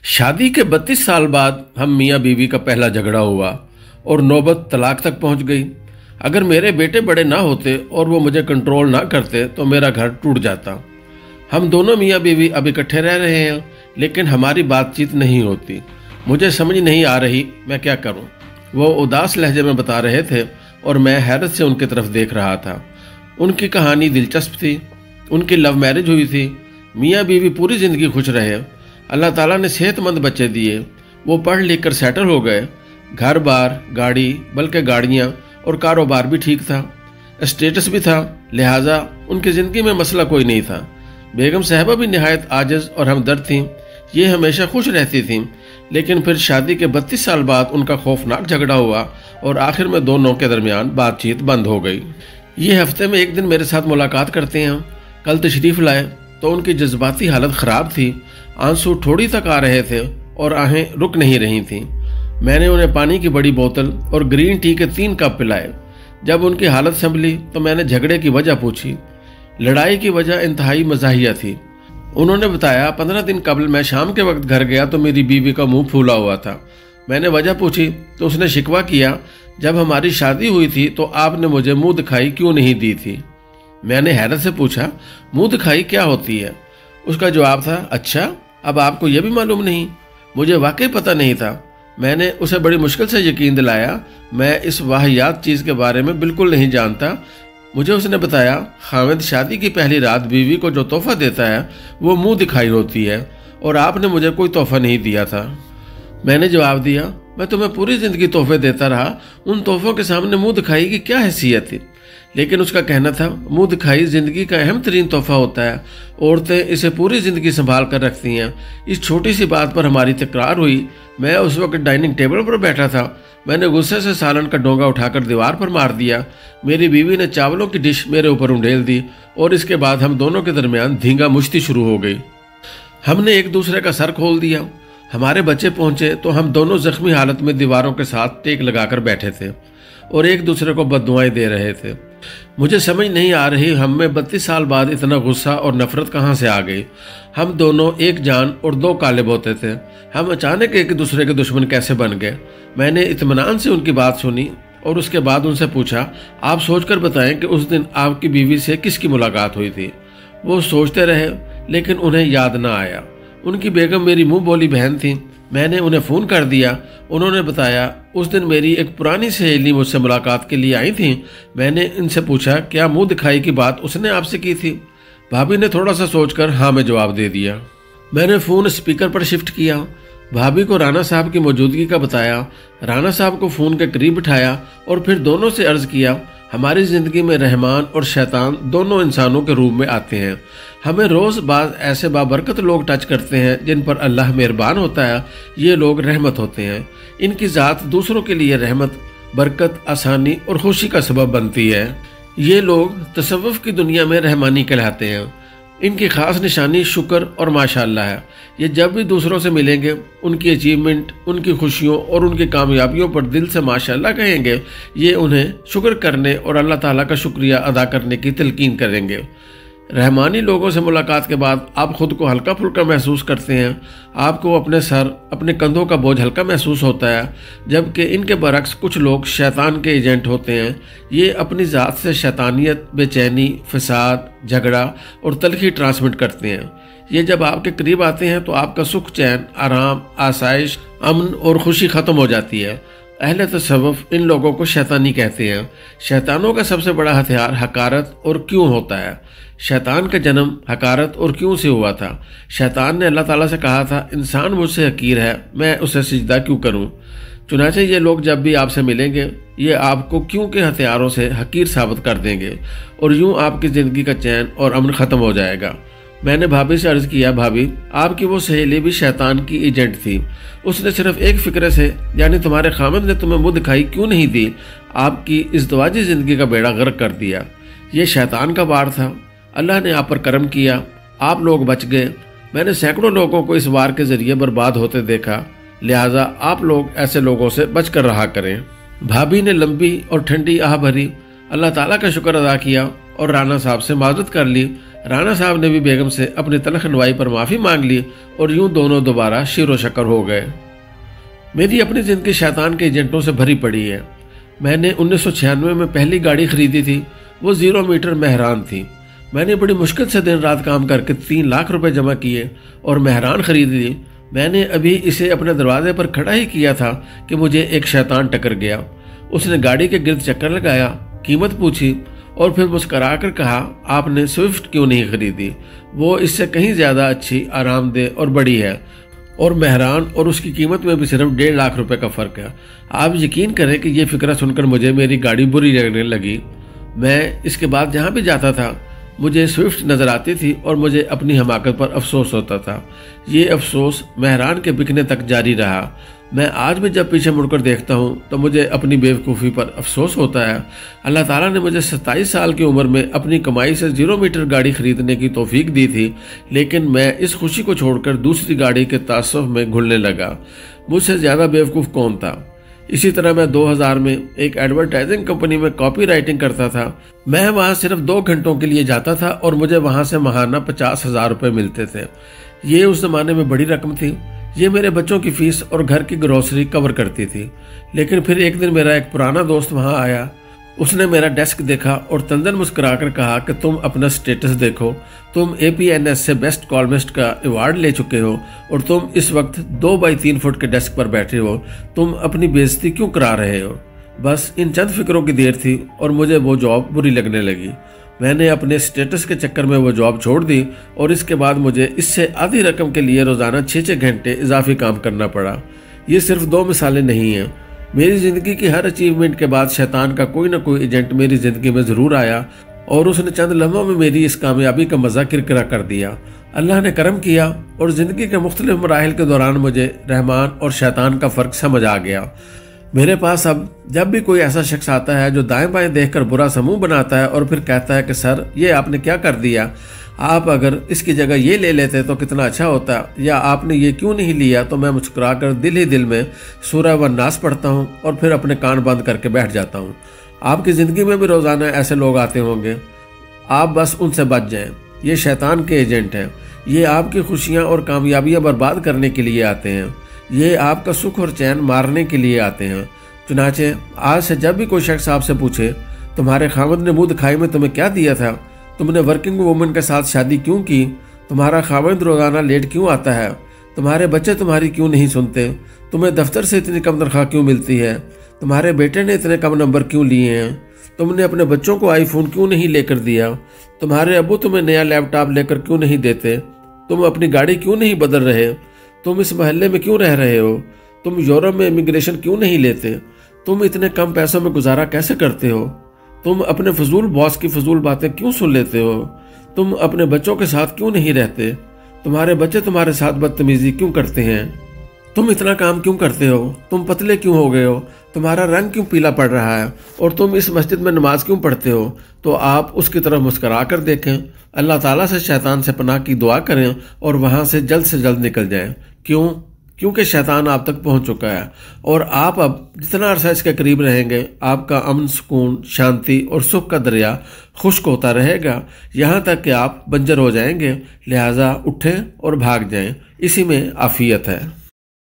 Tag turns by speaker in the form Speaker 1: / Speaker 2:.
Speaker 1: शादी के 32 साल बाद हम मियाँ बीवी का पहला झगड़ा हुआ और नौबत तलाक तक पहुंच गई। अगर मेरे बेटे बड़े ना होते और वो मुझे कंट्रोल ना करते तो मेरा घर टूट जाता। हम दोनों मियाँ बीवी अब इकट्ठे रह रहे हैं, लेकिन हमारी बातचीत नहीं होती। मुझे समझ नहीं आ रही मैं क्या करूं। वो उदास लहजे में बता रहे थे और मैं हैरत से उनकी तरफ देख रहा था। उनकी कहानी दिलचस्प थी। उनकी लव मैरिज हुई थी। मियाँ बीवी पूरी ज़िंदगी खुश रहे। अल्लाह ताला ने सेहतमंद बच्चे दिए। वो पढ़ लिख कर सेटल हो गए। घर बार गाड़ी, बल्कि गाड़ियाँ और कारोबार भी ठीक था, स्टेटस भी था, लिहाजा उनकी ज़िंदगी में मसला कोई नहीं था। बेगम साहिबा भी निहायत आजिज़ और हमदर्द थीं। ये हमेशा खुश रहती थीं, लेकिन फिर शादी के 32 साल बाद उनका खौफनाक झगड़ा हुआ और आखिर में दोनों के दरमियान बातचीत बंद हो गई। ये हफ्ते में एक दिन मेरे साथ मुलाकात करते हैं। कल तशरीफ़ लाए तो उनकी जज्बाती हालत ख़राब थी। आंसू ठोड़ी तक आ रहे थे और आहें रुक नहीं रही थीं। मैंने उन्हें पानी की बड़ी बोतल और ग्रीन टी के 3 कप पिलाए। जब उनकी हालत संभली तो मैंने झगड़े की वजह पूछी। लड़ाई की वजह इंतहाई मज़ाहिया थी। उन्होंने बताया, 15 दिन कबल मैं शाम के वक्त घर गया तो मेरी बीवी का मुंह फूला हुआ था। मैंने वजह पूछी तो उसने शिकवा किया, जब हमारी शादी हुई थी तो आपने मुझे मुंह दिखाई क्यों नहीं दी थी। मैंने हैरत से पूछा, मुंह दिखाई क्या होती है? उसका जवाब था, अच्छा, अब आपको यह भी मालूम नहीं? मुझे वाकई पता नहीं था। मैंने उसे बड़ी मुश्किल से यकीन दिलाया, मैं इस वाहियात चीज़ के बारे में बिल्कुल नहीं जानता। मुझे उसने बताया, खामिद शादी की पहली रात बीवी को जो तोहफा देता है वो मुंह दिखाई होती है और आपने मुझे कोई तोहफा नहीं दिया था। मैंने जवाब दिया, मैं तुम्हें पूरी ज़िंदगी तोहफे देता रहा, उन तोहफों के सामने मुंह दिखाई की क्या हैसियत थी? लेकिन उसका कहना था, मुंह दिखाई ज़िंदगी का अहम तरीन तोहफा होता है। औरतें इसे पूरी ज़िंदगी संभाल कर रखती हैं। इस छोटी सी बात पर हमारी तकरार हुई। मैं उस वक्त डाइनिंग टेबल पर बैठा था। मैंने गुस्से से सालन का डोंगा उठाकर दीवार पर मार दिया। मेरी बीवी ने चावलों की डिश मेरे ऊपर उंडेल दी और इसके बाद हम दोनों के दरमियान धींगा मुश्ती शुरू हो गई। हमने एक दूसरे का सर खोल दिया। हमारे बच्चे पहुंचे तो हम दोनों जख्मी हालत में दीवारों के साथ टेक लगाकर बैठे थे और एक दूसरे को बद्दुआएं दे रहे थे। मुझे समझ नहीं आ रही हम में 32 साल बाद इतना गुस्सा और नफरत कहाँ से आ गई। हम दोनों एक जान और 2 काले बोते थे। हम अचानक एक दूसरे के दुश्मन कैसे बन गए? मैंने इत्मीनान से उनकी बात सुनी और उसके बाद उनसे पूछा, आप सोचकर बताएं कि उस दिन आपकी बीवी से किसकी मुलाकात हुई थी? वो सोचते रहे, लेकिन उन्हें याद ना आया। उनकी बेगम मेरी मुँह बोली बहन थी। मैंने उन्हें फ़ोन कर दिया। उन्होंने बताया, उस दिन मेरी एक पुरानी सहेली मुझसे मुलाकात के लिए आई थी। मैंने इनसे पूछा, क्या मुंह दिखाई की बात उसने आपसे की थी? भाभी ने थोड़ा सा सोचकर हाँ में जवाब दे दिया। मैंने फ़ोन स्पीकर पर शिफ्ट किया। भाभी को राना साहब की मौजूदगी का बताया। राना साहब को फ़ोन के करीब बिठाया और फिर दोनों से अर्ज़ किया, हमारी ज़िंदगी में रहमान और शैतान दोनों इंसानों के रूप में आते हैं। हमें रोज़ बाज़ ऐसे बाबरकत लोग टच करते हैं जिन पर अल्लाह मेहरबान होता है। ये लोग रहमत होते हैं। इनकी ज़ात दूसरों के लिए रहमत, बरकत, आसानी और खुशी का सबब बनती है। ये लोग तसव्वुफ़ की दुनिया में रहमानी कहलाते हैं। इनकी ख़ास निशानी शुक्र और माशाअल्लाह है। ये जब भी दूसरों से मिलेंगे उनकी अचीवमेंट, उनकी खुशियों और उनकी कामयाबियों पर दिल से माशाअल्लाह कहेंगे। ये उन्हें शुक्र करने और अल्लाह ताला का शुक्रिया अदा करने की तलकीन करेंगे। रहमानी लोगों से मुलाकात के बाद आप खुद को हल्का फुल्का महसूस करते हैं। आपको अपने सर, अपने कंधों का बोझ हल्का महसूस होता है। जबकि इनके बरक्स कुछ लोग शैतान के एजेंट होते हैं। ये अपनी ज़ात से शैतानियत, बेचैनी, फसाद, झगड़ा और तलखी ट्रांसमिट करते हैं। ये जब आपके करीब आते हैं तो आपका सुख, चैन, आराम, आसाइश, अमन और खुशी ख़त्म हो जाती है। अहले तसव्वुफ़ इन लोगों को शैतानी कहते हैं। शैतानों का सबसे बड़ा हथियार हकारत और क्यों होता है। शैतान का जन्म हकारत और क्यों से हुआ था। शैतान ने अल्लाह ताला से कहा था, इंसान मुझसे हकीर है, मैं उसे सिजदा क्यों करूं? चुनांचे ये लोग जब भी आपसे मिलेंगे ये आपको क्यों के हथियारों से हकीर साबित कर देंगे और यूं आपकी ज़िंदगी का चैन और अमन ख़त्म हो जाएगा। मैंने भाभी से अर्ज़ किया, भाभी, आपकी वो सहेली भी शैतान की एजेंट थी। उसने सिर्फ एक फ़िक्र से, यानी तुम्हारे खामिद ने तुम्हें मुँह दिखाई क्यों नहीं दी, आपकी इज़्दवाजी ज़िंदगी का बेड़ा गर्क कर दिया। ये शैतान का वार था। अल्लाह ने आप पर करम किया, आप लोग बच गए। मैंने सैकड़ों लोगों को इस वार के ज़रिए बर्बाद होते देखा, लिहाजा आप लोग ऐसे लोगों से बच कर रहा करें। भाभी ने लंबी और ठंडी आह भरी, अल्लाह ताला का शुक्र अदा किया और राना साहब से माजरत कर ली। رانا صاحب نے بھی بیگم سے اپنی تلخ نوائی پر معافی مانگ لی اور یوں دونوں دوبارہ شیر و شکر ہو گئے۔ میری اپنی زندگی شیطان کے ایجنٹوں سے بھری پڑی ہے۔ میں نے 1996 میں پہلی گاڑی خریدی تھی، وہ 0 میٹر مہران تھی۔ میں نے بڑی مشکل سے دن رات کام کر کے 3 لاکھ روپے جمع کیے اور مہران خرید لی۔ میں نے ابھی اسے اپنے دروازے پر کھڑا ہی کیا تھا کہ مجھے ایک شیطان ٹکر گیا۔ اس نے گاڑی کے گرد چکر لگایا، قیمت پوچھی اور پھر مسکرا کر کہا، آپ نے سوئفٹ کیوں نہیں خریدی؟ وہ اس سے کہیں زیادہ اچھی، آرام دہ اور بڑی ہے، اور مہران اور اس کی قیمت میں بھی صرف 1.5 لاکھ روپے کا فرق ہے۔ آپ یقین کریں کہ یہ فکرہ سن کر مجھے میری گاڑی بری لگنے لگی۔ میں اس کے بعد جہاں بھی جاتا تھا مجھے سوئفٹ نظر آتی تھی اور مجھے اپنی حماقت پر افسوس ہوتا تھا۔ یہ افسوس مہران کے بکنے تک جاری رہا۔ میں آج بھی جب پیچھے مڑ کر دیکھتا ہوں تو مجھے اپنی بیوقوفی پر افسوس ہوتا ہے۔ اللہ تعالیٰ نے مجھے 27 سال کی عمر میں اپنی کمائی سے 0 میٹر گاڑی خریدنے کی توفیق دی تھی، لیکن میں اس خوشی کو چھوڑ کر دوسری گاڑی کے تعصب میں گھلنے لگا۔ مجھ سے زیادہ بیوقوف کون تھا؟ اسی طرح میں 2000 میں ایک ایڈورٹائزنگ کمپنی میں کاپی رائٹنگ کرتا تھا۔ میں وہاں صرف 2 گھنٹوں کے لیے جاتا تھا اور مجھے وہاں سے ماہانہ 50,000 روپے ملتے تھے۔ یہ اس زمانے میں بڑی رقم تھی۔ یہ میرے بچوں کی فیس اور گھر کی گروسری کور کرتی تھی۔ لیکن پھر ایک دن میرا ایک پرانا دوست وہاں آیا۔ اس نے میرا ڈیسک دیکھا اور تندن مسکرا کر کہا کہ تم اپنا سٹیٹس دیکھو، تم APNS سے بیسٹ کالمسٹ کا ایوارڈ لے چکے ہو اور تم اس وقت 2x3 فٹ کے ڈیسک پر بیٹھے ہو، تم اپنی بےعزتی کیوں کرا رہے ہو؟ بس ان چند فکروں کی دیر تھی اور مجھے وہ جاب بری لگنے لگی۔ میں نے اپنے سٹیٹس کے چکر میں وہ جاب چھوڑ دی اور اس کے بعد مجھے اس سے آدھی رقم کے لیے روزانہ 6 گھنٹے اضافی کام کرنا پڑا۔ یہ صرف 2 مثالیں نہیں ہیں۔ میری زندگی کی ہر اچیومنٹ کے بعد شیطان کا کوئی نہ کوئی ایجنٹ میری زندگی میں ضرور آیا اور اس نے چند لمحوں میں میری اس کامیابی کا مزہ کرکرا کر دیا۔ اللہ نے کرم کیا اور زندگی کے مختلف مراحل کے دوران مجھے رحمان اور شیطان کا فرق سمجھ آ گیا۔ میرے پاس اب جب بھی کوئی ایسا شخص آتا ہے جو دائیں بائیں دیکھ کر برا سا منہ بناتا ہے اور پھر کہتا ہے کہ سر یہ آپ نے کیا کر دیا، آپ اگر اس کی جگہ یہ لے لیتے تو کتنا اچھا ہوتا، یا آپ نے یہ کیوں نہیں لیا، تو میں مسکرا کر دل ہی دل میں سورہ والناس پڑھتا ہوں اور پھر اپنے کان بند کر کے بیٹھ جاتا ہوں۔ آپ کی زندگی میں بھی روزانہ ایسے لوگ آتے ہوں گے، آپ بس ان سے بچ جائیں۔ یہ شیطان کے ایجنٹ ہیں۔ یہ آپ کی خوشیاں اور کامیابیاں برباد کرنے کے لیے آتے ہیں۔ یہ آپ کا سکھ اور چین مارنے کے لیے آتے ہیں۔ چنانچہ آج سے جب بھی کوئی شخص آپ سے پوچھے تمہارے خاوند نے منہ دکھائی میں تمہیں کیا دیا تھا، تم نے ورکنگ وومن کے ساتھ شادی کیوں کی، تمہارا خاوند روزانہ لیٹ کیوں آتا ہے، تمہارے بچے تمہاری کیوں نہیں سنتے، تمہیں دفتر سے اتنی کم تنخواہ کیوں ملتی ہے، تمہارے بیٹے نے اتنے کم نمبر کیوں لیے ہیں، تم نے اپنے بچوں کو آئی فون کیوں نہیں لے کر دیا، تمہارے ابو تمہیں نیا لیپ ٹاپ لے کر کیوں نہیں دیتے، تم اپنی گاڑی کیوں نہیں بدل رہے، تم اس محلے میں کیوں رہ رہے ہو، تم یورپ میں امیگریشن کیوں نہیں لیتے، تم اتنے کم پیسوں میں گزارا کیسے کرتے ہو، تم اپنے فضول باس کی فضول باتیں کیوں سن لیتے ہو، تم اپنے بچوں کے ساتھ کیوں نہیں رہتے، تمہارے بچے تمہارے ساتھ بدتمیزی کیوں کرتے ہیں، تم اتنا کام کیوں کرتے ہو، تم پتلے کیوں ہو گئے ہو، تمہارا رنگ کیوں پیلا پڑ رہا ہے، اور تم اس مسجد میں نماز کیوں پڑھتے ہو، تو آپ اس کی طرف مسکرا کر دیکھیں، اللہ تعالیٰ سے شیطان سے پناہ کی دعا کریں اور وہاں سے جلد نکل جائیں۔ کیونکہ شیطان آپ تک پہنچ چکا ہے، اور آپ اب جتنا عرصہ اس کے قریب رہیں گے آپ کا امن، سکون، شانتی اور سکھ کا دریا خشک ہوتا رہے گا، یہاں تک کہ آپ بنجر ہو جائیں گے۔ لہٰذا اٹھیں اور بھاگ جائیں، اسی میں عافیت ہے۔